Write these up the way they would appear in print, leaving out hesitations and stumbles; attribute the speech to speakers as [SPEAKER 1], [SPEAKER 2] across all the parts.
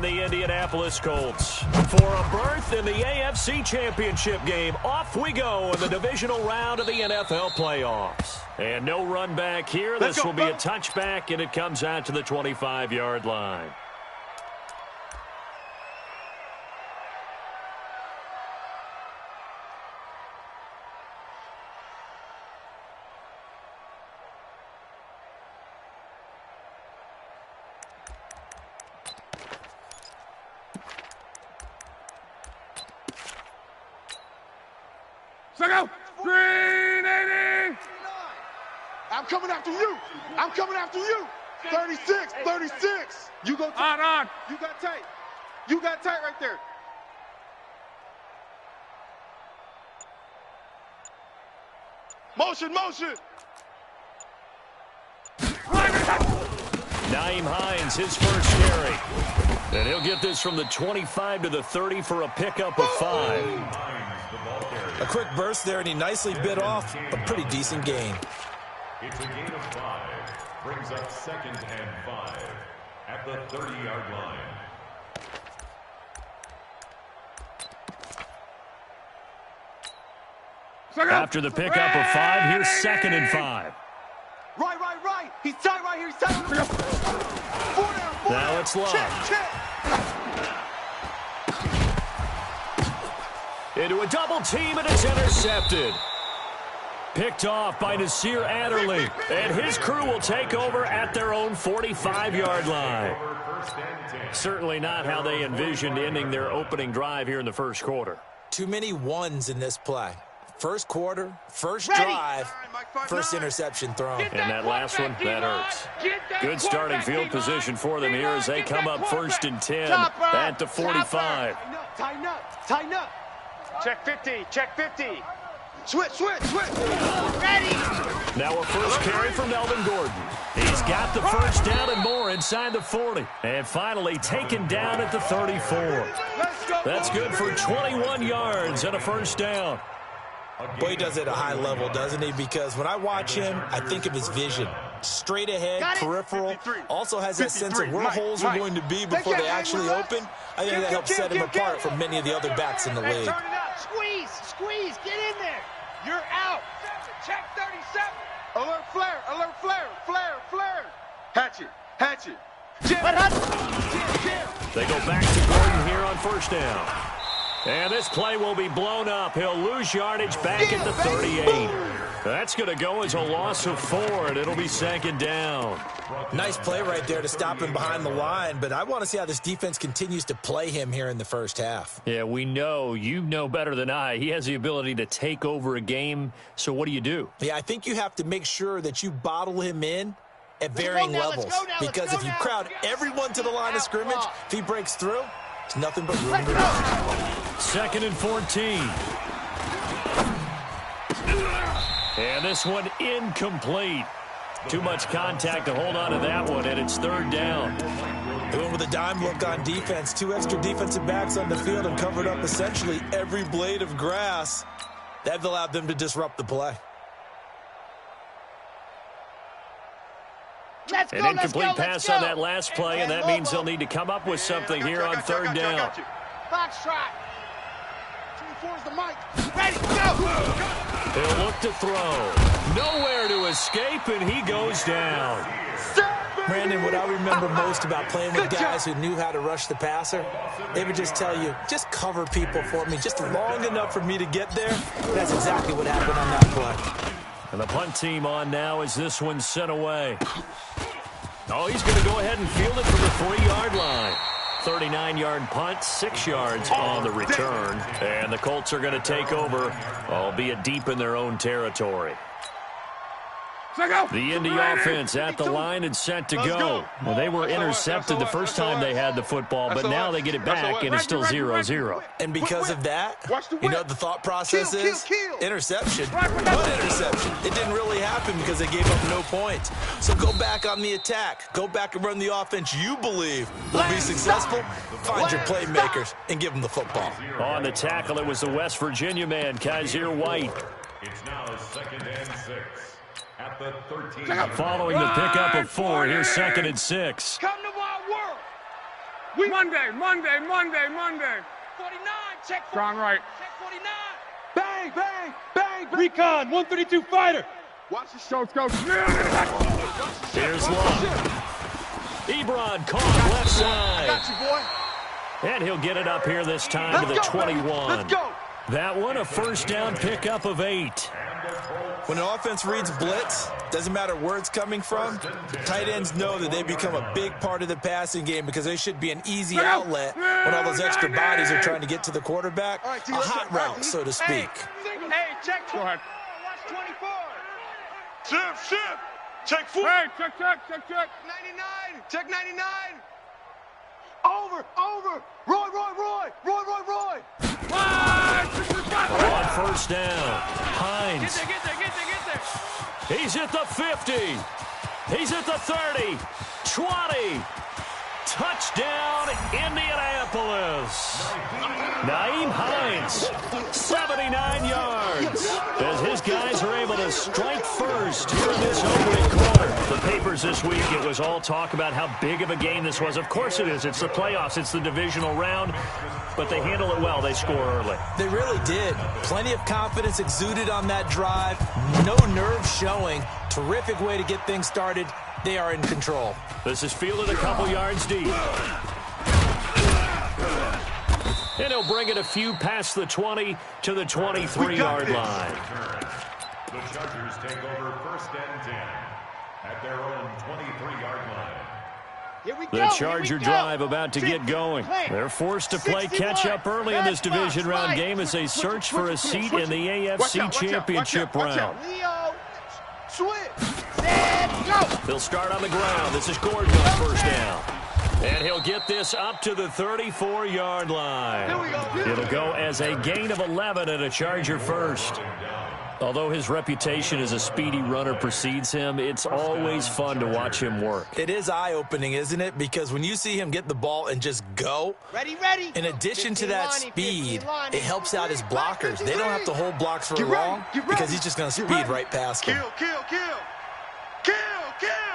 [SPEAKER 1] and the Indianapolis Colts. For a berth in the AFC Championship game, off we go in the divisional round of the NFL playoffs. And no run back here. This will be a touchback, and it comes out to the 25-yard line.
[SPEAKER 2] Go! 380! I'm coming after you. I'm coming after you. 36, 36. You go tight. On. You got tight. You got tight right there. Motion.
[SPEAKER 1] Nyheim Hines, his first carry. And he'll get this from the 25 to the 30 for a pickup of 5.
[SPEAKER 3] A quick burst there, and he nicely bit off a pretty decent gain.
[SPEAKER 4] It's a gain of 5. Brings up 2nd and 5 at the 30-yard line.
[SPEAKER 1] After the pickup of 5, here's 2nd and 5.
[SPEAKER 2] Right. He's tight right here. He's tight. 4 down.
[SPEAKER 1] Now it's Love.
[SPEAKER 2] Check.
[SPEAKER 1] Into a double team, and it's intercepted. Picked off by Nasir Adderley. And his crew will take over at their own 45-yard line. Certainly not how they envisioned ending their opening drive here in the first quarter.
[SPEAKER 3] Too many ones in this play. First quarter, first drive, first interception thrown.
[SPEAKER 1] And that last one, that hurts. Good starting field position for them here as they come up 1st and 10 at the 45.
[SPEAKER 2] Tighten up. Check 50. Switch. Ready.
[SPEAKER 1] Now a first carry for Melvin Gordon. He's got the first down and more inside the 40. And finally taken down at the 34. That's good for 21 yards and a first down.
[SPEAKER 3] Boy, he does it at a high level, doesn't he? Because when I watch him, I think of his vision. Straight ahead, peripheral. Also has that sense of where holes are going to be before they actually open. I think that helps set him apart from many of the other backs in the league.
[SPEAKER 2] Squeeze. Get in there. You're out. Check 37. Alert flare. Hatch it.
[SPEAKER 1] They go back to Gordon here on first down. And this play will be blown up. He'll lose yardage back at the 38. That's going to go as a loss of 4, and it'll be 2nd down.
[SPEAKER 3] Nice play right there to stop him behind the line, but I want to see how this defense continues to play him here in the first half.
[SPEAKER 1] Yeah, we know. You know better than I. He has the ability to take over a game, so what do?
[SPEAKER 3] Yeah, I think you have to make sure that you bottle him in at varying levels. Because if you crowd everyone to the line of scrimmage, if he breaks through, it's nothing but room to run.
[SPEAKER 1] 2nd and 14. And this one incomplete. Too much contact to hold on to that one, and it's 3rd down.
[SPEAKER 3] They went with a dime look on defense. 2 extra defensive backs on the field and covered up essentially every blade of grass. That allowed them to disrupt the play.
[SPEAKER 1] An incomplete pass on that last play, and that means they'll need to come up with something here on 3rd down.
[SPEAKER 2] Box trot. 24's the mic. Ready, go!
[SPEAKER 1] He'll look to throw. Nowhere to escape, and he goes down.
[SPEAKER 3] Brandon, what I remember most about playing with guys who knew how to rush the passer, they would just tell you, just cover people for me, just long enough for me to get there. That's exactly what happened on that play.
[SPEAKER 1] And the punt team on now as this one's sent away. Oh, he's going to go ahead and field it from the 3-yard line. 39-yard punt, 6 yards on the return. And the Colts are going to take over, albeit deep in their own territory. The Indy offense at the line and set to go. Well, they were intercepted the first time they had the football, but now they get it back, and it's still 0-0.
[SPEAKER 3] And because of that, you know what the thought process is? Interception. What interception? It didn't really happen because they gave up no points. So go back on the attack. Go back and run the offense you believe will be successful. Find your playmakers and give them the football.
[SPEAKER 1] On the tackle, it was the West Virginia man, Kaiser White.
[SPEAKER 4] It's now 2nd and 6. At the 13.
[SPEAKER 1] Following the pickup of 4, here's 2nd and 6.
[SPEAKER 2] Come to my world. Monday. 49, check. Strong right.
[SPEAKER 5] Check 49.
[SPEAKER 2] Bang, bang, bang, bang.
[SPEAKER 6] Recon, 132 fighter.
[SPEAKER 2] Watch the show, go.
[SPEAKER 1] Here's Love. Ebron caught left side.
[SPEAKER 2] I got you, boy.
[SPEAKER 1] And he'll get it up here this time to the 21.
[SPEAKER 2] Let's go.
[SPEAKER 1] That one, a first down pickup of 8.
[SPEAKER 3] When an offense reads blitz, doesn't matter where it's coming from, tight ends know that they become a big part of the passing game because they should be an easy outlet when all those extra bodies are trying to get to the quarterback. A hot route, so to speak.
[SPEAKER 2] Hey, check. Go ahead.
[SPEAKER 5] Watch 24.
[SPEAKER 2] Shift. Check 4. Hey, check.
[SPEAKER 5] 99. Check 99.
[SPEAKER 2] Over. Roy.
[SPEAKER 1] On first down, Hines.
[SPEAKER 5] Get there.
[SPEAKER 1] He's at the 50. He's at the 30. 20. Touchdown, Indianapolis. Nyheim Hines, 79 yards. As his guys are able to strike first here in this opening quarter. The papers this week, it was all talk about how big of a game this was. Of course it is. It's the playoffs. It's the divisional round. But they handle it well. They score early.
[SPEAKER 3] They really did. Plenty of confidence exuded on that drive. No nerve showing. Terrific way to get things started. They are in control.
[SPEAKER 1] This is fielded a couple yards deep. And he'll bring it a few past the 20 to the 23-yard line.
[SPEAKER 4] The Chargers take over first and 10 at their own 23-yard line.
[SPEAKER 5] Here we go.
[SPEAKER 1] The Charger drive about to get going. They're forced to play catch-up early in this division round game as they search for a seat in the AFC Championship round.
[SPEAKER 5] Leo, switch. Set, go.
[SPEAKER 1] They'll start on the ground. This is Gordon on first down. And he'll get this up to the 34-yard line. It'll go as a gain of 11 and a Charger first. Although his reputation as a speedy runner precedes him, it's always fun to watch him work.
[SPEAKER 3] It is eye-opening, isn't it? Because when you see him get the ball and just go,
[SPEAKER 5] Ready.
[SPEAKER 3] in addition to that speed, it helps out his blockers. They don't have to hold blocks for long because he's just going to speed right past them.
[SPEAKER 2] Kill.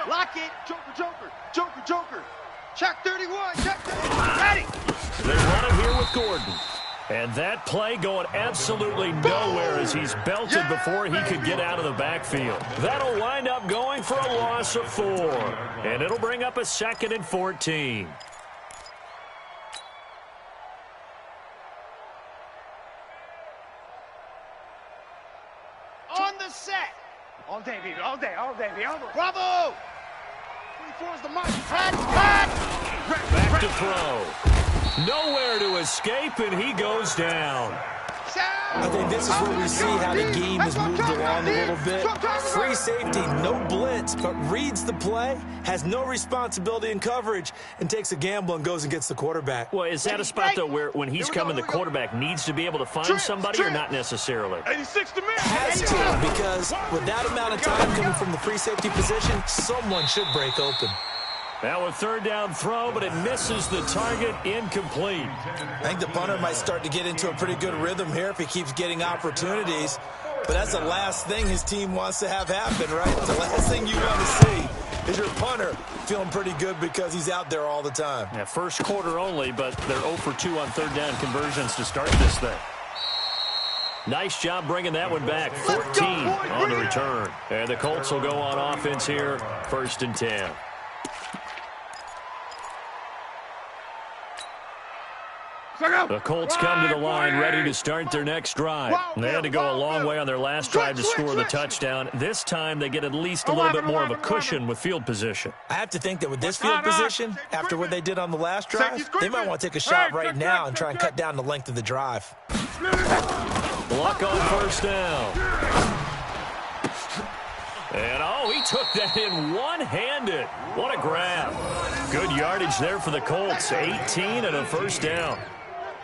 [SPEAKER 5] Lock it.
[SPEAKER 2] Joker.
[SPEAKER 5] Check 31. Check 31. Ready.
[SPEAKER 1] They run it here with Gordon. And that play going absolutely nowhere as he's belted before he could get out of the backfield. That'll wind up going for a loss of 4. And it'll bring up a 2nd and 14.
[SPEAKER 5] On the set.
[SPEAKER 2] All day, baby.
[SPEAKER 5] Bravo.
[SPEAKER 2] 24 is the mark.
[SPEAKER 1] Back to throw. Nowhere to escape, and he goes down.
[SPEAKER 3] I think this is where we see how the game has moved along a little bit. Free safety, no blitz, but reads the play, has no responsibility in coverage, and takes a gamble and goes and gets the quarterback.
[SPEAKER 1] Well, is that a spot, though, where when he's coming, the quarterback needs to be able to find somebody or not necessarily?
[SPEAKER 2] 86 to me.
[SPEAKER 3] Has to, because with that amount of time coming from the free safety position, someone should break open.
[SPEAKER 1] Now a 3rd down throw, but it misses the target, incomplete.
[SPEAKER 3] I think the punter might start to get into a pretty good rhythm here if he keeps getting opportunities. But that's the last thing his team wants to have happen, right? The last thing you want to see is your punter feeling pretty good because he's out there all the time.
[SPEAKER 1] Yeah, first quarter only, but they're 0 for 2 on 3rd down conversions to start this thing. Nice job bringing that one back. 14 on the return. And the Colts will go on offense here, 1st and 10. The Colts come to the line ready to start their next drive. They had to go a long way on their last drive to score the touchdown. This time they get at least a little bit more of a cushion with field position.
[SPEAKER 3] I have to think that with this field position, after what they did on the last drive, they might want to take a shot right now and try and cut down the length of the drive.
[SPEAKER 1] Luck on first down. And, he took that in one-handed. What a grab. Good yardage there for the Colts. 18 and a first down.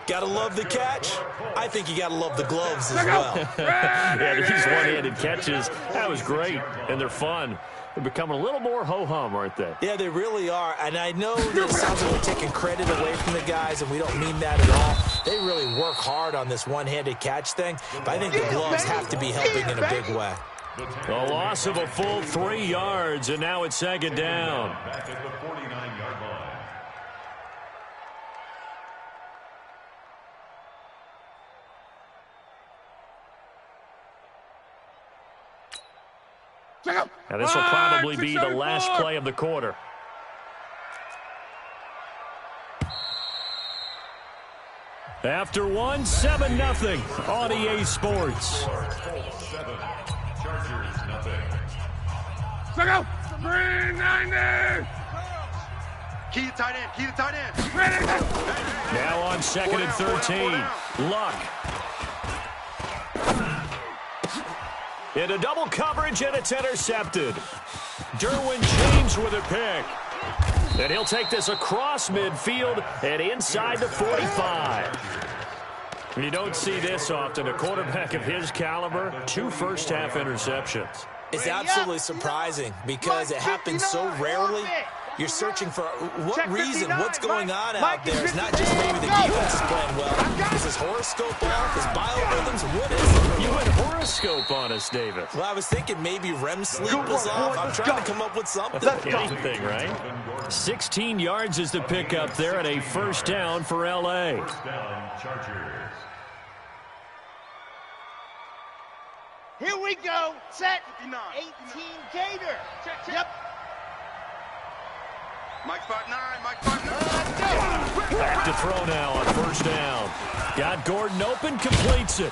[SPEAKER 3] Gotta love the catch. I think you gotta love the gloves as well.
[SPEAKER 1] Yeah, these one-handed catches, that was great, and they're fun. They're becoming a little more ho-hum, aren't they?
[SPEAKER 3] Yeah, they really are. And I know that it sounds like we're taking credit away from the guys, and we don't mean that at all. They really work hard on this one-handed catch thing, but I think the gloves have to be helping in a big way.
[SPEAKER 1] A loss of a full 3 yards, and now it's 2nd down.
[SPEAKER 4] Back at the 49-yard line.
[SPEAKER 1] And this will probably be the last play of the quarter. After one, 7-0 on EA Sports.
[SPEAKER 4] 7, Chargers nothing.
[SPEAKER 2] Go! 390! Key to tight end. Key to tight end.
[SPEAKER 1] Now on 2nd and 13. Luck. Into double coverage, and it's intercepted. Derwin James with a pick. And he'll take this across midfield and inside the 45. You don't see this often. A quarterback of his caliber, 2 first-half interceptions.
[SPEAKER 3] It's absolutely surprising because it happens so rarely. You're searching for what reason, what's going on out there. It's not just maybe the defense is playing well. Is his horoscope off? His biorhythms? What is it?
[SPEAKER 1] You went horoscope on us, Davis.
[SPEAKER 3] Well, I was thinking maybe REM sleep was off. I'm trying to come up with something.
[SPEAKER 1] Anything, right? 16 yards is the pickup there at a first down for L.A.
[SPEAKER 4] First down, Chargers.
[SPEAKER 5] Here we go. Set. 18 Gator. Yep.
[SPEAKER 2] Mike 5'9", Mike 5'9".
[SPEAKER 1] Back to throw now on first down. Got Gordon open, completes it.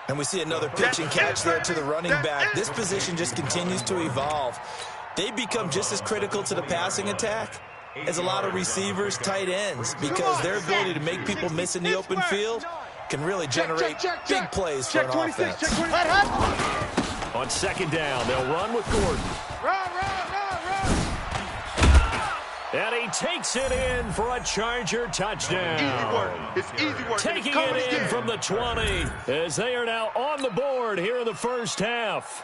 [SPEAKER 3] And we see another pitch and catch there to the running back. This position just continues to evolve. They become just as critical to the passing attack as a lot of receivers, tight ends, because their ability to make people miss in the open field can really generate big plays for an offense.
[SPEAKER 1] On 2nd down, they'll run with Gordon.
[SPEAKER 5] Run.
[SPEAKER 1] And he takes it in for a Charger touchdown.
[SPEAKER 2] Easy work. It's easy work.
[SPEAKER 1] Taking it in from the 20 as they are now on the board here in the first half.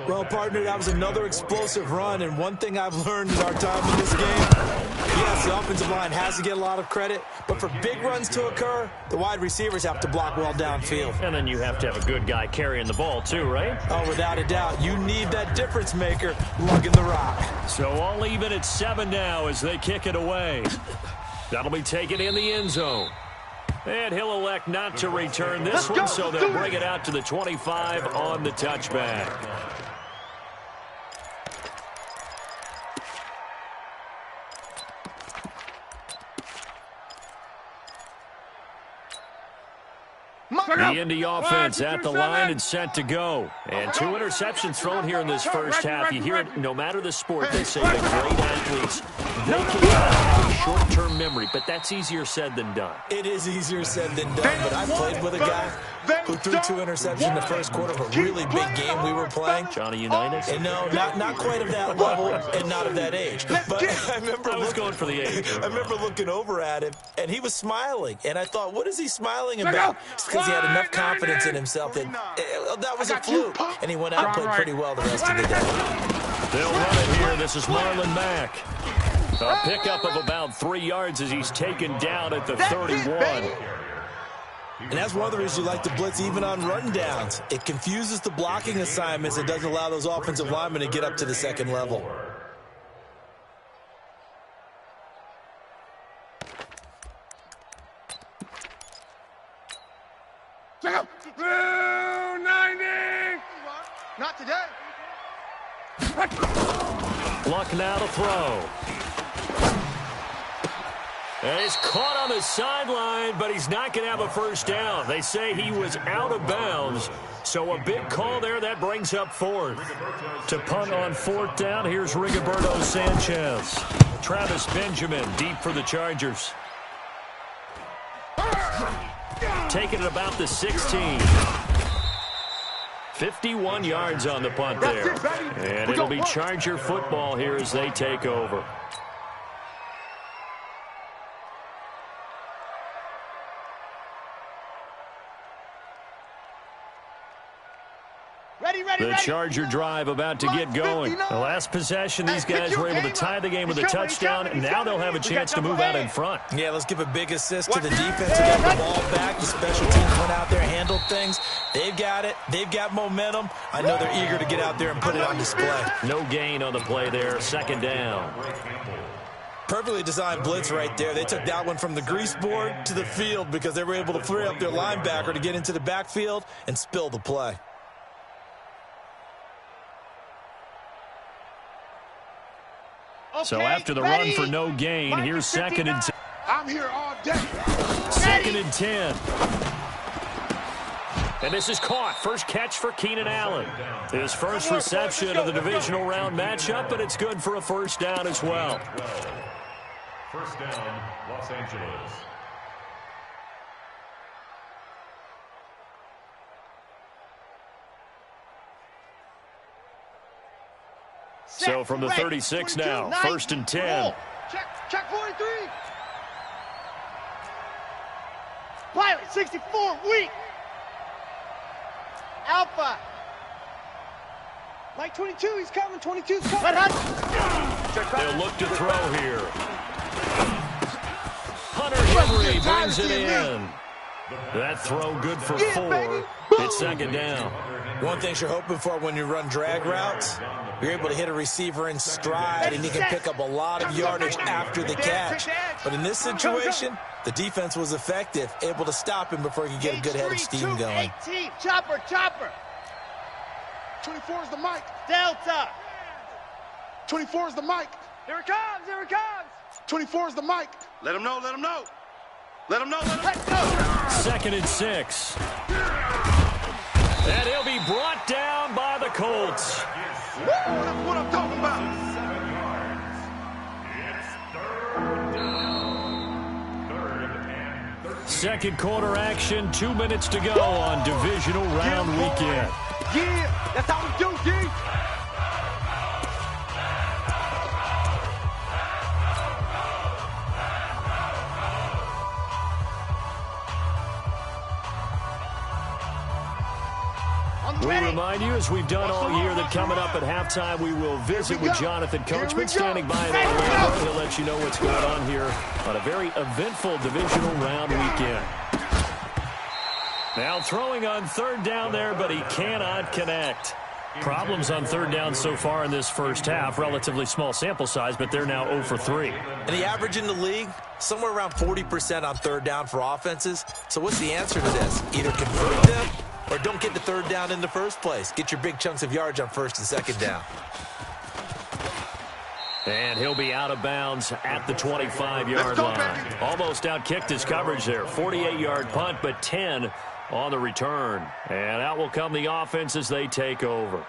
[SPEAKER 3] Well, partner, that was another explosive run, and one thing I've learned in our time in this game, yes, the offensive line has to get a lot of credit, but for big runs to occur, the wide receivers have to block well downfield.
[SPEAKER 1] And then you have to have a good guy carrying the ball too, right?
[SPEAKER 3] Oh, without a doubt. You need that difference maker lugging the rock.
[SPEAKER 1] So all even at 7 now as they kick it away. That'll be taken in the end zone. And he'll elect not to return this one, so they'll bring it out to the 25 on the touchback. The Indy offense at the line and set to go. And 2 interceptions thrown here in this first half. You hear it, no matter the sport, they say the great athletes, they can have a short-term memory, but that's easier said than done.
[SPEAKER 3] It is easier said than done, but I played with a guy who threw 2 interceptions in the first quarter of a really big game we were playing.
[SPEAKER 1] Johnny Unitas?
[SPEAKER 3] And no, not quite of that level and not of that age. But I
[SPEAKER 1] was going for the age.
[SPEAKER 3] I remember looking over at him, and he was smiling. And I thought, what is he smiling about? It's because he had enough confidence in himself that that was a fluke. And he went out and played pretty well the rest of the day.
[SPEAKER 1] They'll run it here. This is Marlon Mack. A pickup of about 3 yards as he's taken down at the 31.
[SPEAKER 3] And that's one of the reasons you like to blitz even on run downs. It confuses the blocking assignments. It doesn't allow those offensive linemen to get up to the second level.
[SPEAKER 2] Blue 90! Not today.
[SPEAKER 1] Luck now to throw. And he's caught on the sideline, but he's not going to have a first down. They say he was out of bounds. So a big call there. That brings up 4th. To punt on 4th down, here's Rigoberto Sanchez. Travis Benjamin deep for the Chargers. Taking it about the 16. 51 yards on the punt there. And it'll be Charger football here as they take over. The Charger drive about to get going. The last possession, these guys were able to tie the game with a touchdown, and now they'll have a chance to move out in front.
[SPEAKER 3] Yeah, let's give a big assist to the defense to get the ball back. The special teams went out there and handled things. They've got it. They've got momentum. I know they're eager to get out there and put it on display.
[SPEAKER 1] No gain on the play there. 2nd down.
[SPEAKER 3] Perfectly designed blitz right there. They took that one from the grease board to the field because they were able to free up their linebacker to get into the backfield and spill the play.
[SPEAKER 1] So after the run for no gain, here's second and 10.
[SPEAKER 2] I'm here all day.
[SPEAKER 1] Second and 10. And this is caught. First catch for Keenan Allen. His first reception of the divisional round matchup, but it's good for a first down as well.
[SPEAKER 4] First down, Los Angeles.
[SPEAKER 1] So from the 36 now, first and 10.
[SPEAKER 5] Check 43. Pilot 64, weak. Alpha. Mike 22, he's coming. 22's coming.
[SPEAKER 1] They'll look to throw here. Hunter Henry brings it in. That throw good for 4. It's second down.
[SPEAKER 3] One thing you're hoping for when you run drag routes, you're able to hit a receiver in stride, and he can pick up a lot of yardage after the catch. But in this situation, the defense was effective, able to stop him before he could get a good head of steam going.
[SPEAKER 5] 18, chopper.
[SPEAKER 2] 24 is the mic.
[SPEAKER 5] Delta.
[SPEAKER 2] 24 is the mic.
[SPEAKER 5] Here it comes.
[SPEAKER 2] 24 is the mic.
[SPEAKER 6] Let him know.
[SPEAKER 5] Let's go.
[SPEAKER 1] Second and 6. And he'll be brought down by the Colts.
[SPEAKER 6] Woo, that's what I'm talking about.
[SPEAKER 1] Second quarter action, 2 minutes to go on divisional round weekend.
[SPEAKER 2] Yeah, that's how we do, G.
[SPEAKER 1] We remind you, as we've done all year, that coming up at halftime, we will visit with Jonathan Coachman, standing by in Orlando. He'll let you know what's going on here on a very eventful divisional round weekend. Now throwing on third down there, but he cannot connect. Problems on third down so far in this first half. Relatively small sample size, but they're now 0 for 3.
[SPEAKER 3] And the average in the league, somewhere around 40% on third down for offenses. So what's the answer to this? Either convert them or don't get the third down in the first place. Get your big chunks of yards on first and second down.
[SPEAKER 1] And he'll be out of bounds at the 25-yard line. Almost outkicked his coverage there. 48-yard punt, but 10 on the return. And out will come the offense as they take over.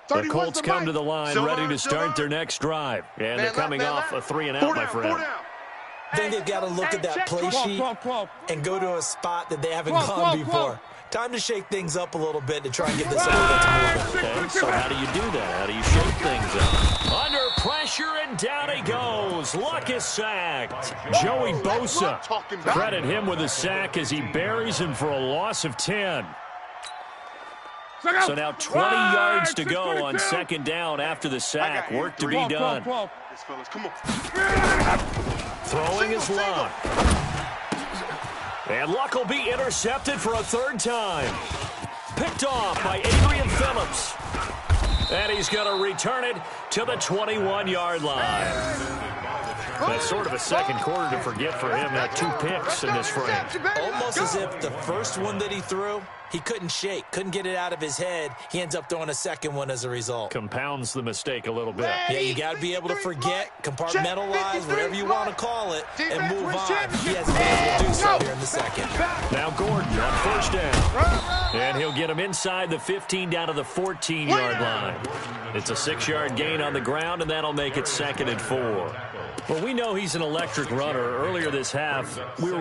[SPEAKER 1] The Colts come to the line, ready to start their next drive. And they're coming off a 3-and-out, my friend.
[SPEAKER 3] I think they've got to look at that play sheet and go to a spot that they haven't gone before. Time to shake things up a little bit to try and get this offense moving.
[SPEAKER 1] Okay, so how do you do that? How do you shake things up? Under pressure, and down he goes. Luck is sacked. Joey Bosa. Credit him with a sack as he buries him for a loss of 10. So now 20 yards to go on second down after the sack. Work to be done. Throwing is Luck. And Luck will be intercepted for a third time. Picked off by Adrian Phillips. And he's going to return it to the 21-yard line. That's sort of a second quarter to forget for him. Now 2 picks in this frame.
[SPEAKER 3] Almost as if the first one that he threw, he couldn't shake, couldn't get it out of his head. He ends up throwing a second one as a result.
[SPEAKER 1] Compounds the mistake a little bit.
[SPEAKER 3] Yeah, you got to be able to forget, compartmentalize, whatever you want to call it, and move on. He hasn't been able to do so here in the second.
[SPEAKER 1] Now Gordon on first down. And he'll get him inside the 15 down to the 14-yard line. It's a 6-yard gain on the ground, and that'll make it second and 4. Well, we know he's an electric runner. Earlier this half, you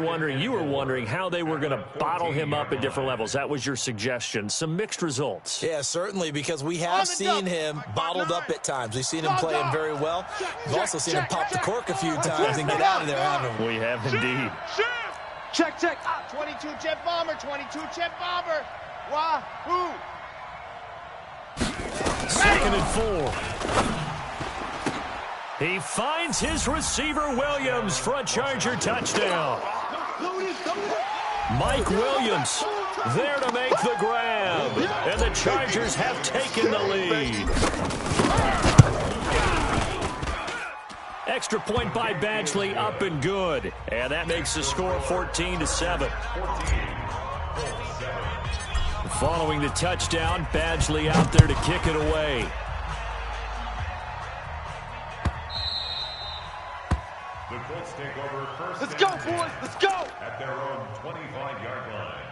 [SPEAKER 1] were wondering how they were going to bottle him up at different levels. That was your suggestion. Some mixed results.
[SPEAKER 3] Yeah, certainly, because we have seen him bottled up at times. We've seen him play him very well. We've also seen him pop the cork a few times and get out of there, haven't we?
[SPEAKER 1] We have indeed.
[SPEAKER 5] Check. 22 jet bomber, 22 jet bomber. Wahoo!
[SPEAKER 1] Second and 4. He finds his receiver, Williams, for a Charger touchdown. Mike Williams there to make the grab. And the Chargers have taken the lead. Extra point by Badgley, up and good. And that makes the score 14-7. Following the touchdown, Badgley out there to kick it away.
[SPEAKER 4] The Colts take over first.
[SPEAKER 2] Let's go, boys. Let's go.
[SPEAKER 4] At their own 25-yard line.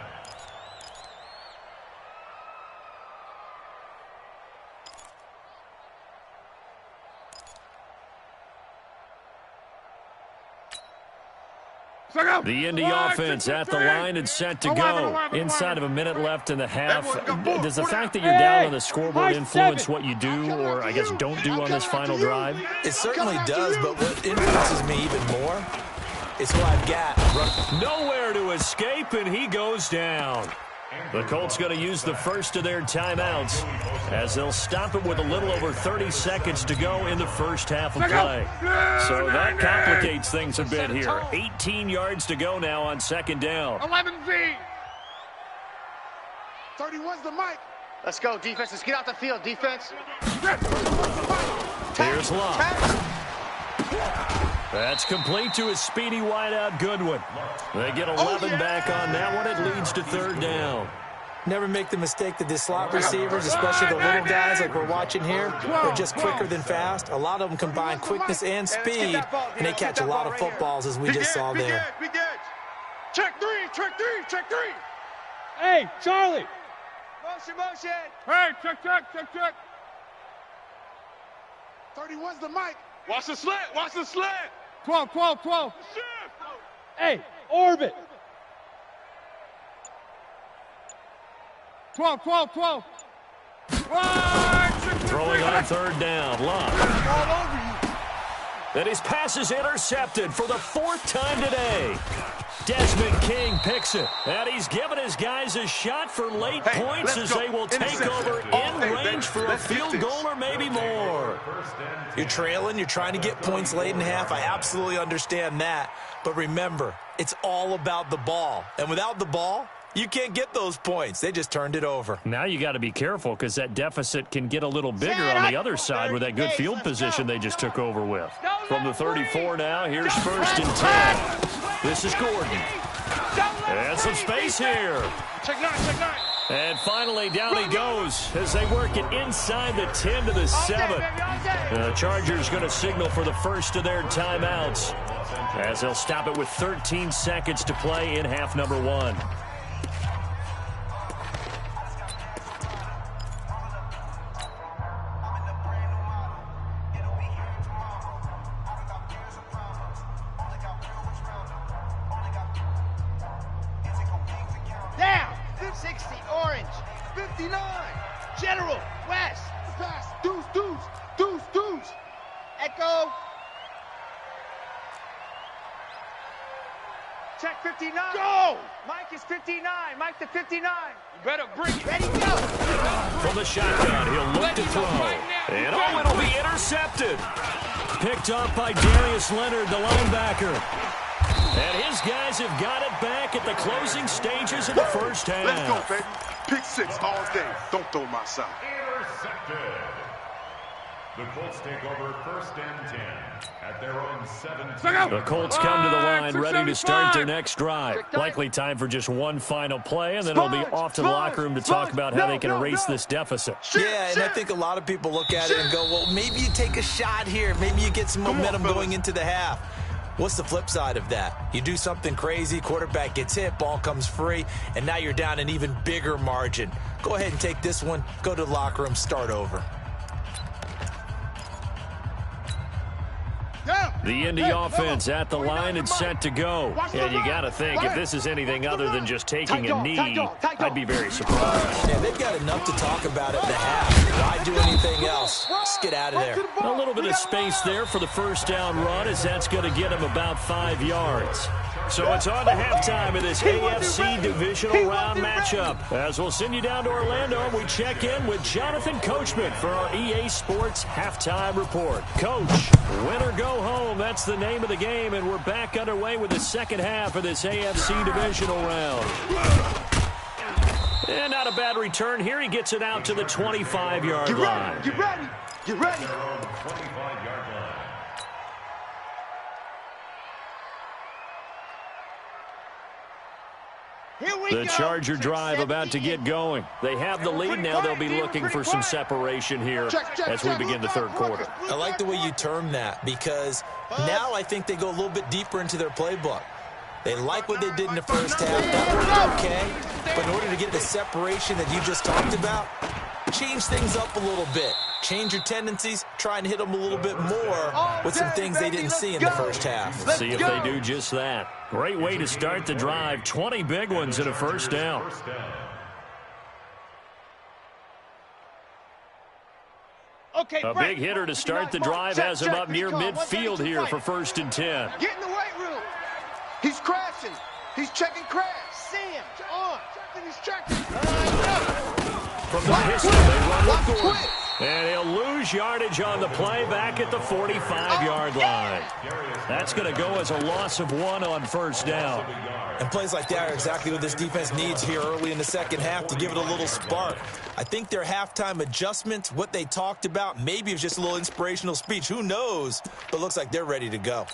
[SPEAKER 1] The Indy offense at the line and set to go. Inside of a minute left in the half. Does the fact that you're down on the scoreboard influence what you do, or I guess don't do on this final drive?
[SPEAKER 3] It certainly does, but what influences me even more is who I've got.
[SPEAKER 1] Nowhere to escape, and he goes down. The Colts going to use the first of their timeouts as they'll stop it with a little over 30 seconds to go in the first half of play. So that complicates things a bit here. 18 yards to go now on second down.
[SPEAKER 2] 11Z. 31's the mic.
[SPEAKER 5] Let's go, defense. Let's get out the field, defense.
[SPEAKER 1] Here's Love. That's complete to his speedy wideout Goodwin. They get 11 back on that one. It leads to third down.
[SPEAKER 3] Never make the mistake that the slot receivers, especially the little guys like we're watching here, are just quicker than fast. A lot of them combine quickness and speed, and they catch a lot of footballs, as we just saw there.
[SPEAKER 2] Check three, check three, check three.
[SPEAKER 7] Hey, Charlie.
[SPEAKER 5] Motion.
[SPEAKER 2] Hey, check. 31's the mic. Watch the slant. 12.
[SPEAKER 7] Hey, orbit.
[SPEAKER 2] 12.
[SPEAKER 1] Throwing on third down. Love. And his pass is intercepted for the fourth time today. Desmond King picks it. And he's given his guys a shot for late points as they will take over in range for a field goal or maybe more.
[SPEAKER 3] You're trailing. You're trying to get points late in half. I absolutely understand that. But remember, it's all about the ball. And without the ball, you can't get those points. They just turned it over.
[SPEAKER 1] Now you got to be careful because that deficit can get a little bigger on the other side with that good field position they just took over with. From the 34 now, here's first and 10. This is Gordon. And some space here.
[SPEAKER 2] Check nine.
[SPEAKER 1] And finally, down he goes as they work it inside the 10 to the 7. The Chargers going to signal for the first of their timeouts as they'll stop it with 13 seconds to play in half number 1.
[SPEAKER 5] Down. 60, orange. 59. General, west.
[SPEAKER 2] Pass. Deuce.
[SPEAKER 5] Echo. Check 59.
[SPEAKER 2] Go.
[SPEAKER 5] Mike is 59. Mike to 59.
[SPEAKER 2] You better bring it.
[SPEAKER 5] Ready, go.
[SPEAKER 1] From the shotgun, he'll look to throw. And it'll be intercepted. Picked off by Darius Leonard, the linebacker. And his guys have got it back at the closing stages of the first half.
[SPEAKER 6] Let's go, baby. Pick 6 all day. Don't throw my side.
[SPEAKER 4] Intercepted. The Colts take over first and 10 at their own 17.
[SPEAKER 1] The Colts come to the line ready to start their next drive. Likely time for just one final play, and then it'll be off to the locker room to talk about how they can erase this deficit.
[SPEAKER 3] Yeah, and I think a lot of people look at it and go, well, maybe you take a shot here. Maybe you get some momentum going into the half. What's the flip side of that? You do something crazy, quarterback gets hit, ball comes free, and now you're down an even bigger margin. Go ahead and take this one, go to the locker room, start over.
[SPEAKER 1] The Indy offense at the line and set to go. And you got to think, if this is anything other than just taking a knee, I'd be very surprised.
[SPEAKER 3] Yeah, they've got enough to talk about at the half. Why do anything else? Just get out of there.
[SPEAKER 1] A little bit of space there for the first down run, as that's going to get him about 5 yards. So it's on to halftime of this AFC divisional round matchup. As we'll send you down to Orlando, and we check in with Jonathan Coachman for our EA Sports Halftime Report. Coach, win or go home, that's the name of the game, and we're back underway with the second half of this AFC divisional round. And not a bad return here. He gets it out to the 25-yard line.
[SPEAKER 2] Get ready.
[SPEAKER 1] The Charger drive about to get going. They have the lead. Now they'll be looking for some separation here as we begin the third quarter.
[SPEAKER 3] I like the way you term that, because now I think they go a little bit deeper into their playbook. They like what they did in the first half. That worked okay. But in order to get the separation that you just talked about, change things up a little bit. Change your tendencies. Try and hit them a little bit more with some things they didn't see in the first half.
[SPEAKER 1] See if they do just that. Great way to start the drive. 20 big ones and a first down. A big hitter to start the drive has him up near midfield here for 1st and 10.
[SPEAKER 2] Get in the weight room. He's crashing. He's checking crash. Sam, on. He's checking.
[SPEAKER 1] From the pistol, they run with Gordon. And he'll lose yardage on the play back at the 45-yard line. That's going to go as a loss of 1 on 1st down.
[SPEAKER 3] And plays like that are exactly what this defense needs here early in the second half to give it a little spark. I think their halftime adjustments, what they talked about, maybe it was just a little inspirational speech. Who knows? But it looks like they're ready to go.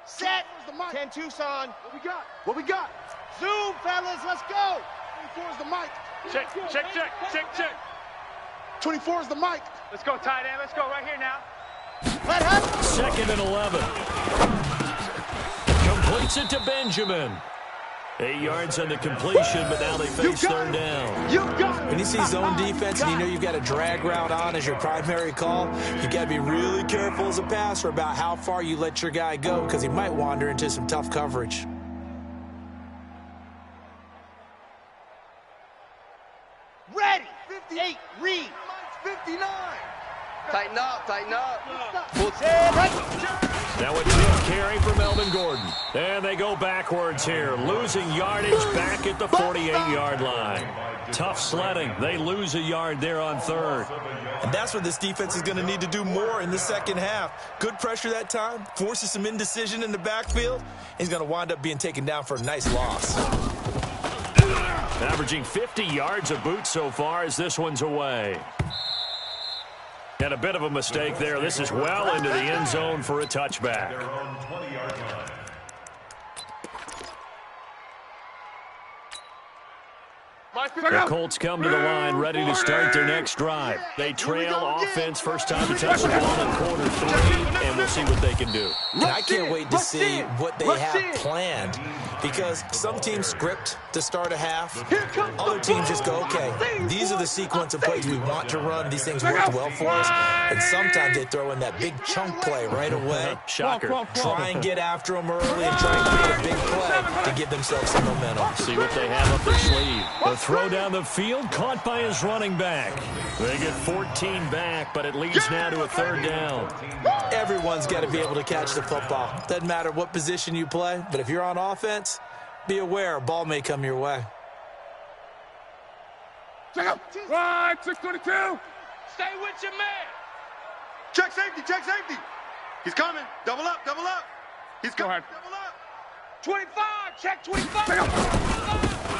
[SPEAKER 5] Set. 10 Tucson.
[SPEAKER 2] What we got? What we got?
[SPEAKER 5] Zoom, fellas. Let's go.
[SPEAKER 2] 24 is the mic.
[SPEAKER 7] Check.
[SPEAKER 2] 24 is the mic.
[SPEAKER 7] Let's go, tight end. Let's go right here now.
[SPEAKER 5] Let happen.
[SPEAKER 1] 2nd and 11. Completes it to Benjamin. 8 yards on the completion, but now they face 3rd down.
[SPEAKER 3] When you see zone defense and you know you've got a drag route on as your primary call, you've got to be really careful as a passer about how far you let your guy go, because he might wander into some tough coverage.
[SPEAKER 5] Ready. 58. Read.
[SPEAKER 2] 59.
[SPEAKER 8] Tighten up.
[SPEAKER 1] Now a 10 carry for Melvin Gordon. And they go backwards here, losing yardage back at the 48-yard line. Tough sledding. They lose a yard there on 3rd.
[SPEAKER 3] And that's what this defense is going to need to do more in the second half. Good pressure that time, forces some indecision in the backfield. He's going to wind up being taken down for a nice loss.
[SPEAKER 1] Averaging 50 yards a boot so far as this one's away. And a bit of a mistake there. This is well into the end zone for a touchback. The Colts come to the line ready to start their next drive. They trail offense, first time to touch the ball in quarter 3, and we'll see what they can do.
[SPEAKER 3] And I can't wait to see what they have planned, because some teams script to start a half. Other teams just go, okay, these are the sequence of plays we want to run. These things work well for us. And sometimes they throw in that big chunk play right away.
[SPEAKER 1] Shocker.
[SPEAKER 3] Try and get after them early and try and create a big play to give themselves some momentum.
[SPEAKER 1] See what they have up their sleeve. The throw down the field, caught by his running back. They get 14 back, but it leads now to a 3rd down.
[SPEAKER 3] Everyone's got to be able to catch the football. Doesn't matter what position you play, but if you're on offense, be aware a ball may come your way.
[SPEAKER 2] Check out. Right, 622.
[SPEAKER 5] Stay with your man.
[SPEAKER 2] Check safety. He's coming. Double up. He's coming. Double up.
[SPEAKER 5] 25. Check 25.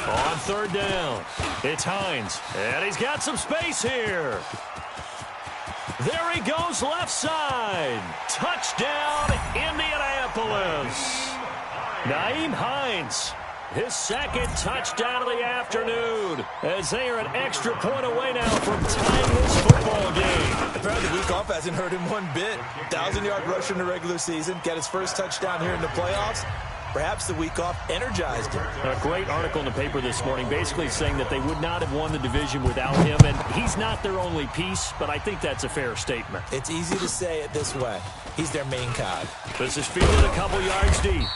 [SPEAKER 1] On 3rd down, it's Hines, and he's got some space here. There he goes, left side. Touchdown, Indianapolis. Nyheim Hines, his 2nd touchdown of the afternoon, as they are an extra point away now from tying this football game.
[SPEAKER 3] Apparently the week off hasn't hurt him one bit. 1,000-yard rusher in the regular season, got his first touchdown here in the playoffs. Perhaps the week off energized him.
[SPEAKER 1] A great article in the paper this morning basically saying that they would not have won the division without him, and he's not their only piece, but I think that's a fair statement.
[SPEAKER 3] It's easy to say it this way. He's their main cog.
[SPEAKER 1] This is fielded a couple yards deep.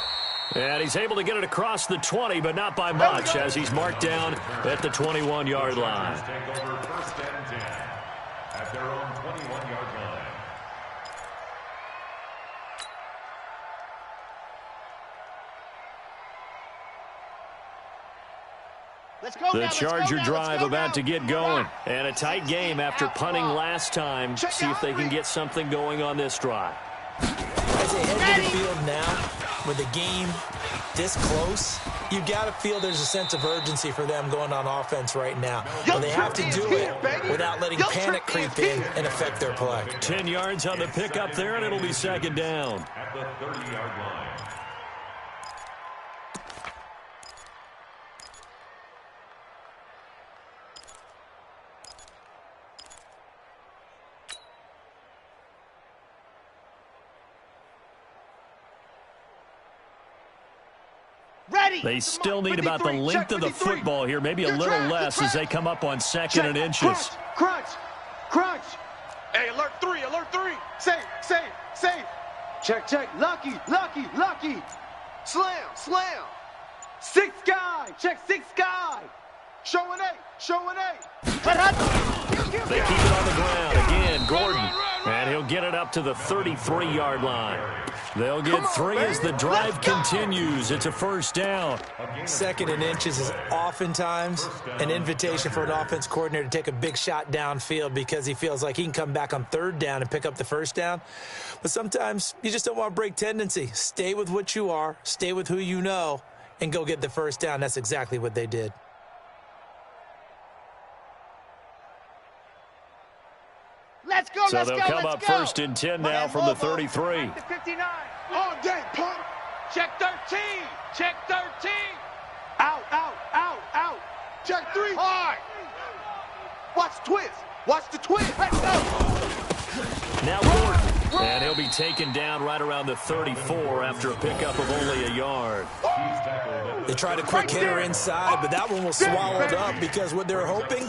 [SPEAKER 1] And he's able to get it across the 20, but not by much, as he's marked down at the 21-yard line.
[SPEAKER 4] Take over 1st and 10 at their own 21-yard line.
[SPEAKER 1] The Charger drive about to get going. And a tight game after punting last time. See if they can get something going on this drive.
[SPEAKER 3] As they head to the field now, with the game this close, you got to feel there's a sense of urgency for them going on offense right now. But they have to do it without letting panic creep in and affect their play.
[SPEAKER 1] 10 yards on the pickup there, and it'll be second down.
[SPEAKER 4] At the 30-yard line.
[SPEAKER 1] They still need about the length of the football here, maybe a little less as they come up on second and inches.
[SPEAKER 2] Crunch. Hey, alert 3. Safe. Check. Lucky. Slam. 6 guy. Check 6 guy. Showing 8.
[SPEAKER 1] They keep it on the ground. Again, Gordon. And he'll get it up to the 33-yard line. They'll get 3 as the drive continues. It's a first down.
[SPEAKER 3] Second and inches is oftentimes an invitation for an offense coordinator to take a big shot downfield because he feels like he can come back on third down and pick up the first down. But sometimes you just don't want to break tendency. Stay with what you are, stay with who you know, and go get the first down. That's exactly what they did.
[SPEAKER 1] So they'll come up first and 10 now from the 33.
[SPEAKER 7] 59.
[SPEAKER 2] All day, pump.
[SPEAKER 7] Check 13.
[SPEAKER 2] Out. Check 3. Hard. Watch the twist. Let's go.
[SPEAKER 1] Now Gordon. And he'll be taken down right around the 34 after a pickup of only a yard.
[SPEAKER 3] They tried a quick hitter inside, but that one was swallowed up because what they're hoping,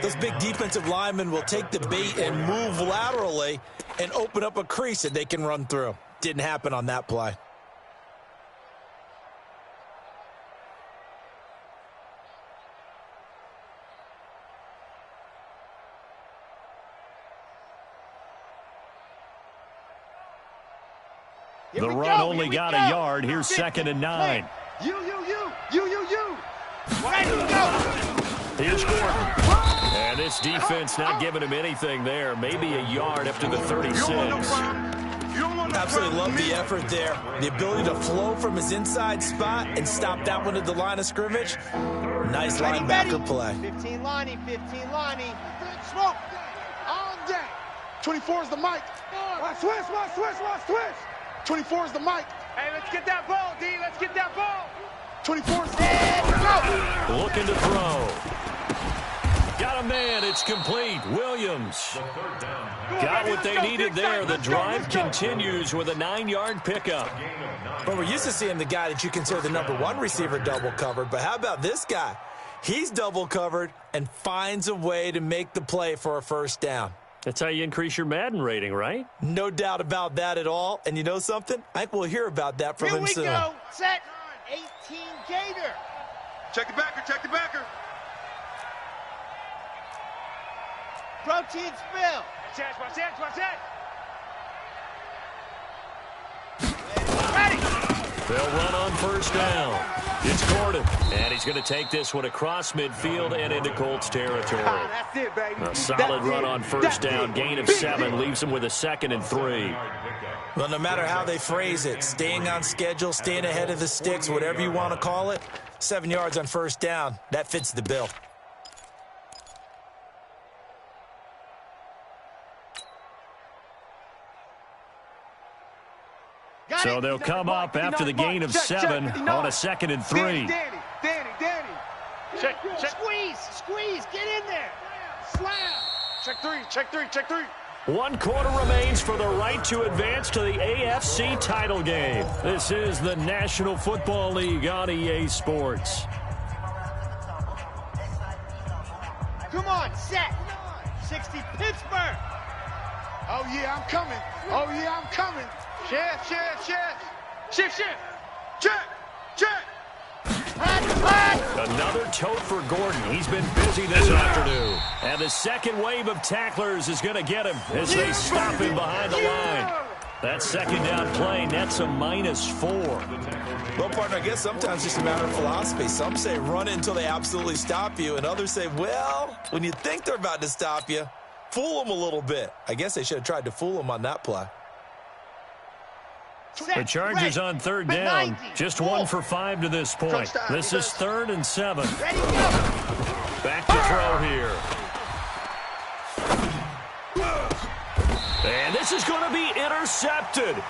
[SPEAKER 3] those big defensive linemen will take the bait and move laterally and open up a crease that they can run through. Didn't happen on that play.
[SPEAKER 1] The run only got a yard. Here's second and 9.
[SPEAKER 2] You.
[SPEAKER 7] Ready to go.
[SPEAKER 1] Here's Gordon. And this defense not giving him anything there. Maybe a yard up to the 36.
[SPEAKER 3] Absolutely love the effort there. The ability to flow from his inside spot and stop that one at the line of scrimmage. Nice linebacker play.
[SPEAKER 5] 15 Lonnie. Smoke.
[SPEAKER 2] On deck. 24 is the mic. Watch switch. 24 is the mic.
[SPEAKER 7] Hey, let's get that ball, D.
[SPEAKER 2] 24 is the mic.
[SPEAKER 1] Looking to throw. Got a man. It's complete. Williams. Got what they needed there. The drive continues with a 9-yard pickup.
[SPEAKER 3] But we're used to seeing the guy that you consider the #1 receiver double covered. But how about this guy? He's double covered and finds a way to make the play for a first down.
[SPEAKER 1] That's how you increase your Madden rating, right?
[SPEAKER 3] No doubt about that at all. And you know something? I think we'll hear about that from him soon.
[SPEAKER 5] Here we go. Set. 18 Gator.
[SPEAKER 2] Check the backer.
[SPEAKER 5] Protein spill.
[SPEAKER 7] Watch that.
[SPEAKER 5] Ready.
[SPEAKER 1] They'll run on first down. It's Gordon. And he's going to take this one across midfield and into Colts territory.
[SPEAKER 2] That's it, baby.
[SPEAKER 1] A solid run on first down. Gain of 7 leaves him with a 2nd and 3.
[SPEAKER 3] Well, no matter how they phrase it, staying on schedule, staying ahead of the sticks, whatever you want to call it, 7 yards on first down, that fits the bill.
[SPEAKER 1] So they'll come up after the gain of 7 on a 2nd and 3.
[SPEAKER 2] Danny.
[SPEAKER 7] Check.
[SPEAKER 5] Squeeze. Get in there.
[SPEAKER 2] Slam. Check three.
[SPEAKER 1] 1 quarter remains for the right to advance to the AFC title game. This is the National Football League on EA Sports.
[SPEAKER 5] Come on, set. 60 Pittsburgh.
[SPEAKER 2] Oh, yeah, I'm coming. Shift. Check.
[SPEAKER 1] Another tote for Gordon. He's been busy this afternoon. And the second wave of tacklers is going to get him as they stop him behind the line. That second down play nets a -4.
[SPEAKER 3] Well, partner, I guess sometimes it's just a matter of philosophy. Some say run it until they absolutely stop you, and others say, well, when you think they're about to stop you, fool them a little bit. I guess they should have tried to fool them on that play.
[SPEAKER 1] The Chargers on third down. Just 1 for 5 to this point. This is 3rd and 7. Back to throw here. And this is going to be intercepted.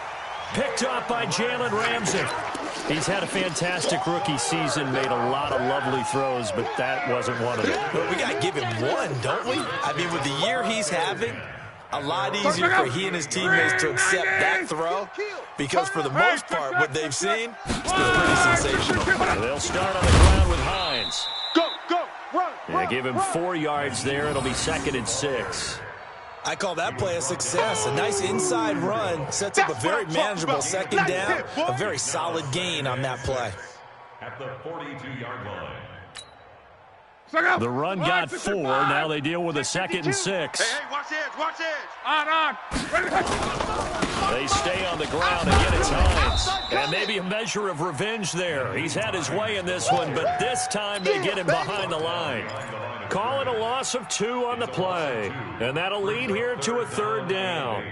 [SPEAKER 1] Picked up by Jalen Ramsey. He's had a fantastic rookie season, made a lot of lovely throws, but that wasn't one of them.
[SPEAKER 3] But we got to give him one, don't we? I mean, with the year he's having, a lot easier for he and his teammates to accept that throw because for the most part, what they've seen, it's been pretty sensational.
[SPEAKER 1] They'll start on the ground with Hines.
[SPEAKER 2] Go, run.
[SPEAKER 1] They give him 4 yards there. It'll be 2nd and 6.
[SPEAKER 3] I call that play a success. A nice inside run sets up a very manageable 2nd down, a very solid gain on that play.
[SPEAKER 4] At the 42-yard line.
[SPEAKER 1] The run got 4. Now they deal with a 2nd and 6.
[SPEAKER 2] Hey, watch edge. On.
[SPEAKER 1] They stay on the ground. Again, it's Hines. And maybe a measure of revenge there. He's had his way in this one, but this time they get him behind the line. Call it a loss of 2 on the play. And that'll lead here to a 3rd down.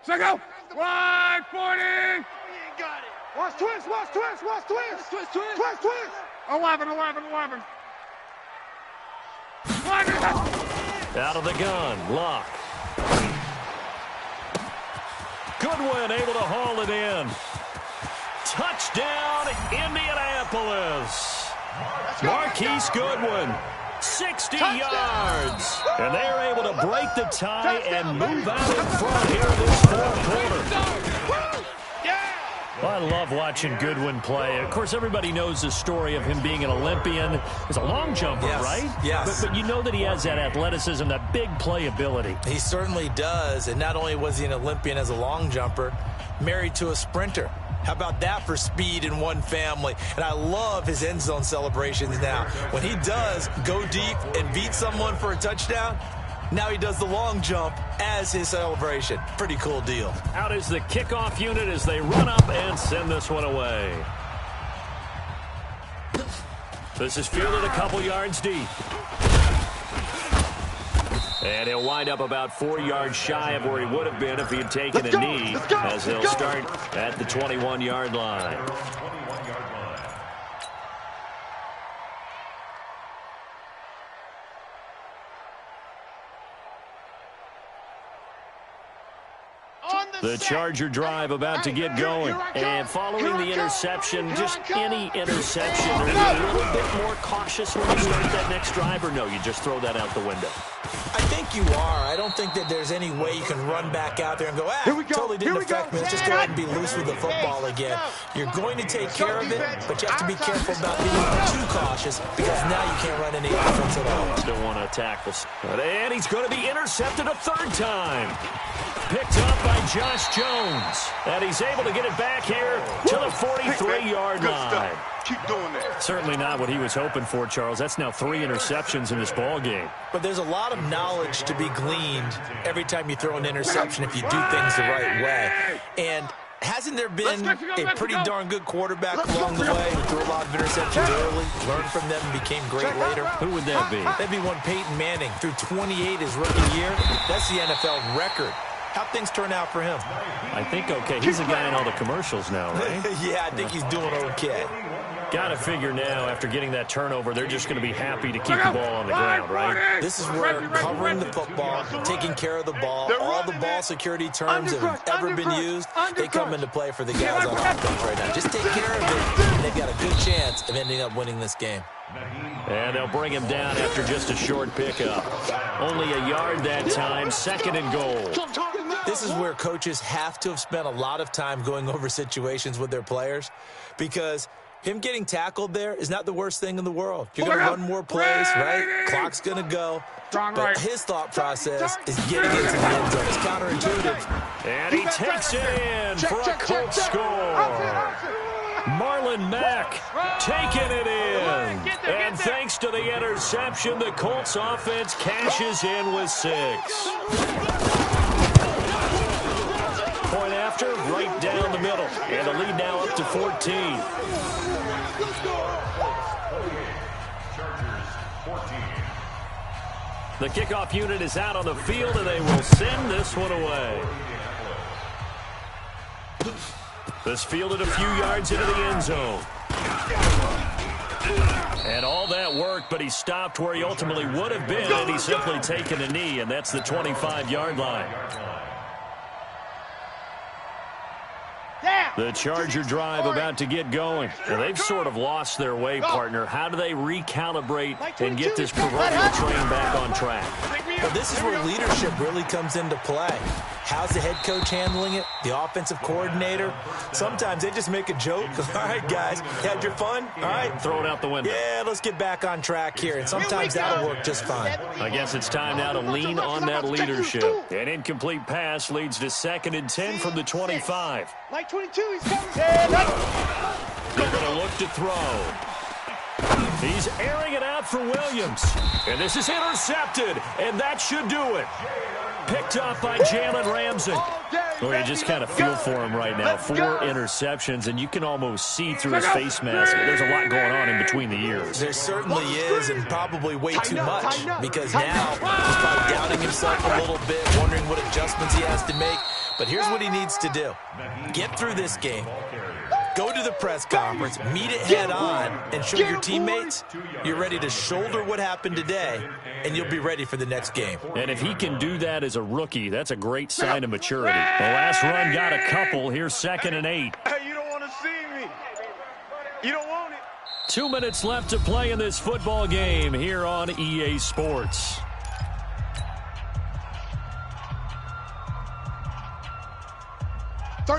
[SPEAKER 2] Go. 140. Got it. Watch twist. 11.
[SPEAKER 1] Out of the gun, Locke. Goodwin able to haul it in. Touchdown, Indianapolis. Marquise Goodwin, 60 yards. And they're able to break the tie and move out in front here in this 4th quarter. I love watching Goodwin play. Of course, everybody knows the story of him being an Olympian. He's a long jumper, right?
[SPEAKER 3] Yes.
[SPEAKER 1] But you know that he has that athleticism, that big playability.
[SPEAKER 3] He certainly does. And not only was he an Olympian as a long jumper, married to a sprinter. How about that for speed in one family? And I love his end zone celebrations now. When he does go deep and beat someone for a touchdown, now he does the long jump as his celebration. Pretty cool deal.
[SPEAKER 1] Out is the kickoff unit as they run up and send this one away. This is fielded a couple yards deep. And he'll wind up about 4 yards shy of where he would have been if he had taken a knee, as they'll start at the 21-yard line. The Charger drive about to get going. And following the interception, just any interception, are you a little bit more cautious when you start that next drive, or no, you just throw that out the window?
[SPEAKER 3] I think you are. I don't think that there's any way you can run back out there and go, totally didn't affect me. Let's just go ahead and be loose with the football again. You're going to take care of it, but you have to be careful about being too cautious because now you can't run any offense at all.
[SPEAKER 1] Still want to tackle. And he's going to be intercepted a 3rd time. Picked up by Josh Jones. And he's able to get it back here to the 43-yard line.
[SPEAKER 2] Keep doing that.
[SPEAKER 1] Certainly not what he was hoping for, Charles. That's now 3 interceptions in this ball game.
[SPEAKER 3] But there's a lot of knowledge to be gleaned every time you throw an interception if you do things the right way. And hasn't there been a pretty darn good quarterback along the way who threw a lot of interceptions early, learned from them, and became great later?
[SPEAKER 1] Who would that be?
[SPEAKER 3] That'd be one Peyton Manning. Threw 28 his rookie year. That's the NFL record. How'd things turn out for him?
[SPEAKER 1] I think okay. He's a guy in all the commercials now, right?
[SPEAKER 3] Yeah, I think he's doing okay.
[SPEAKER 1] Got to figure now, after getting that turnover, they're just going to be happy to keep the ball on the ground, right?
[SPEAKER 3] This is where covering the football, taking care of the ball, all the ball security terms that have ever been used, they come into play for the guys on offense right now. Just take care of it, and they've got a good chance of ending up winning this game.
[SPEAKER 1] And they'll bring him down after just a short pickup. Only a yard that time, 2nd and goal.
[SPEAKER 3] This is where coaches have to have spent a lot of time going over situations with their players because him getting tackled there is not the worst thing in the world. You're going to run more plays, right? Clock's going to go. But his thought process is getting into the end zone. It's counterintuitive.
[SPEAKER 1] And he takes it in for a Colts score. Marlon Mack taking it in. And thanks to the interception, the Colts offense cashes in with 6. Point after, right down the middle. And the lead now up to 14. The kickoff unit is out on the field, and they will send this one away. This fielded a few yards into the end zone. And all that worked, but he stopped where he ultimately would have been, and he's simply taken a knee, and that's the 25-yard line. The Charger drive about to get going. And they've sort of lost their way, partner. How do they recalibrate and get this proverbial train back on track?
[SPEAKER 3] Well, this is where leadership really comes into play. How's the head coach handling it? The offensive coordinator? Sometimes they just make a joke. All right, guys, had your fun? All right.
[SPEAKER 1] Throw it out the window.
[SPEAKER 3] Yeah, let's get back on track here. And sometimes that'll work just fine.
[SPEAKER 1] I guess it's time now to lean on that leadership. An incomplete pass leads to 2nd and 10 from the 25.
[SPEAKER 5] Like 22, he's coming.
[SPEAKER 1] They're going to look to throw. He's airing it out for Williams. And this is intercepted, and that should do it. Picked up by Jalen Ramsey. Well, you just kind of feel for him right now. 4 interceptions, and you can almost see through his face mask. There's a lot going on in between the ears.
[SPEAKER 3] There certainly is, and probably way too much, because now he's probably doubting himself a little bit, wondering what adjustments he has to make. But here's what he needs to do. Get through this game. Go to the press conference, meet it head on, and show your teammates you're ready to shoulder what happened today, and you'll be ready for the next game.
[SPEAKER 1] And if he can do that as a rookie, that's a great sign of maturity. The last run got a couple. Here's 2nd and 8.
[SPEAKER 2] Hey, you don't want to see me. You don't want it.
[SPEAKER 1] 2 minutes left to play in this football game here on EA Sports.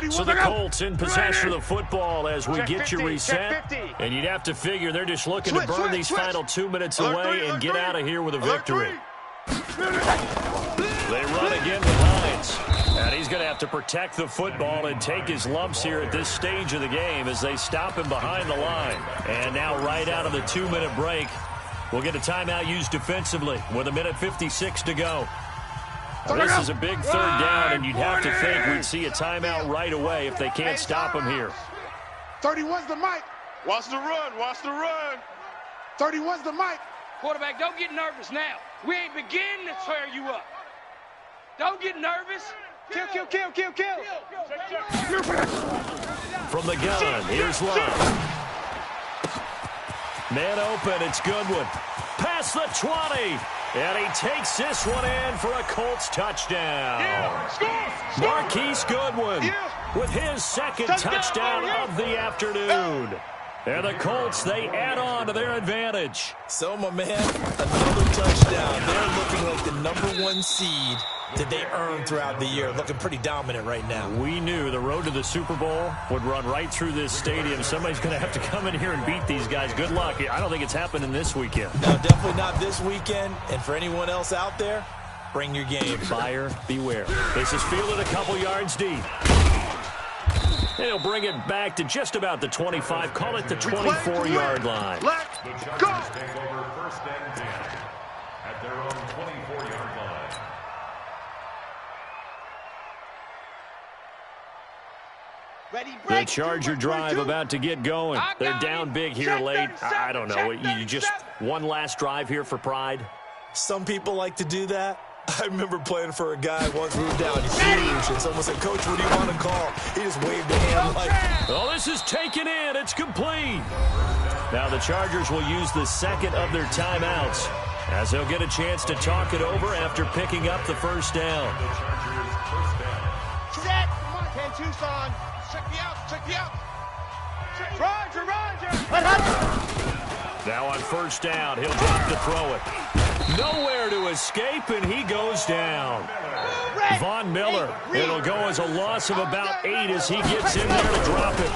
[SPEAKER 1] So the Colts in possession of the football as we get you reset. And you'd have to figure they're just looking to burn these final 2 minutes away and get out of here with a victory. They run again with Hines. And he's going to have to protect the football and take his lumps here at this stage of the game as they stop him behind the line. And now right out of the 2-minute break, we'll get a timeout used defensively with 1:56 to go. This is a big 3rd down, and you'd have to think we'd see a timeout right away if they can't stop him here.
[SPEAKER 2] 31's the mic. Watch the run. Watch the run. 31's the mic.
[SPEAKER 7] Quarterback, don't get nervous now. We ain't beginning to tear you up. Don't get nervous.
[SPEAKER 5] Kill, kill, kill, kill, kill.
[SPEAKER 1] From the gun, here's Love. Man open, it's Goodwin. Past the 20. And he takes this one in for a Colts touchdown. Marquise Goodwin with his 2nd touchdown of the afternoon. And the Colts, they add on to their advantage.
[SPEAKER 3] So, my man, another touchdown. They're looking like the #1 seed that they earned throughout the year. Looking pretty dominant right now.
[SPEAKER 1] We knew the road to the Super Bowl would run right through this stadium. Somebody's going to have to come in here and beat these guys. Good luck. I don't think it's happening this weekend.
[SPEAKER 3] No, definitely not this weekend. And for anyone else out there, bring your game.
[SPEAKER 1] Buyer beware. This is fielded a couple yards deep. He'll bring it back to just about the 25. Call it the 24-yard line.
[SPEAKER 2] Let's go.
[SPEAKER 4] Take over 1st and 10 at their own 24-yard line.
[SPEAKER 1] The Charger drive about to get going. They're down big here late. I don't know. You just one last drive here for pride?
[SPEAKER 3] Some people like to do that. I remember playing for a guy once. We were down huge, and someone said, "Coach, what do you want to call?" He just waved a hand like...
[SPEAKER 1] Oh, this is taken in. It's complete. Now the Chargers will use the 2nd of their timeouts as they'll get a chance to talk it over after picking up the 1st down.
[SPEAKER 5] Set. 10 Tucson. Check me out. Check me out. Roger, Roger.
[SPEAKER 1] Now on 1st down, he'll drop to throw it. Nowhere to escape, and he goes down. Von Miller. It'll go as a loss of about 8 as he gets in there to drop it.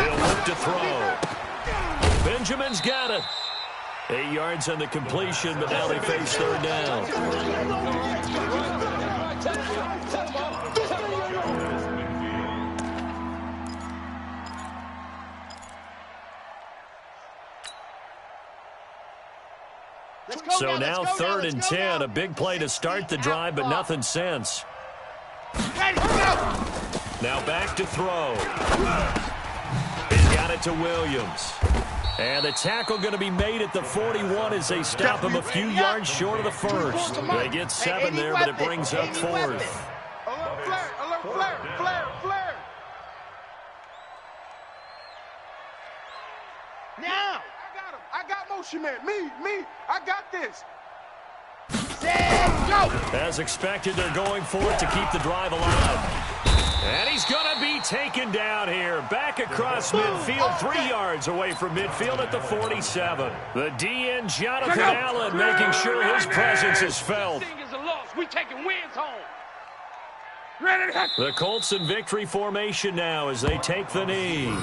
[SPEAKER 1] He'll look to throw. Benjamin's got it. 8 yards on the completion, but now they face 3rd down. So now 3rd and 10, a big play to start the drive, but nothing since. Now back to throw. He's got it to Williams. And the tackle going to be made at the 41 as they stop him a few yards short of the first. They get 7 there, but it brings up 4th.
[SPEAKER 2] Alert flare, alert flare, flare, flare. Now. I got him. I got motion man. Me. I got this. Go.
[SPEAKER 1] As expected, they're going for it to keep the drive alive. And he's going to be taken down here. Back across midfield, 3 yards away from midfield at the 47. The DN, Jonathan Allen, making sure his presence is felt.
[SPEAKER 7] We taking wins home.
[SPEAKER 1] The Colts in victory formation now as they take the knee.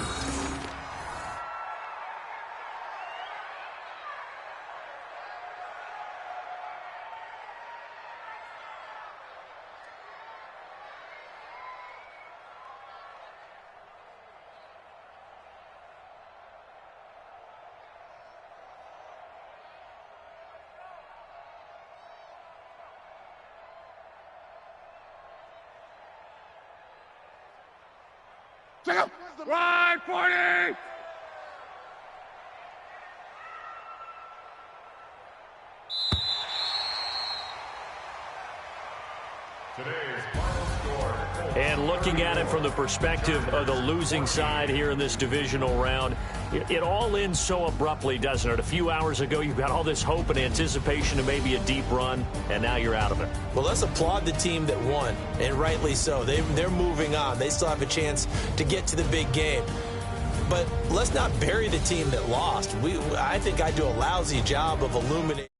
[SPEAKER 2] Ride 40!
[SPEAKER 1] And looking at it from the perspective of the losing side here in this divisional round, it all ends so abruptly, doesn't it? A few hours ago, you've got all this hope and anticipation of maybe a deep run, and now you're out of it.
[SPEAKER 3] Well, let's applaud the team that won, and rightly so. They're moving on. They still have a chance to get to the big game. But let's not bury the team that lost. I think I do a lousy job of illuminating.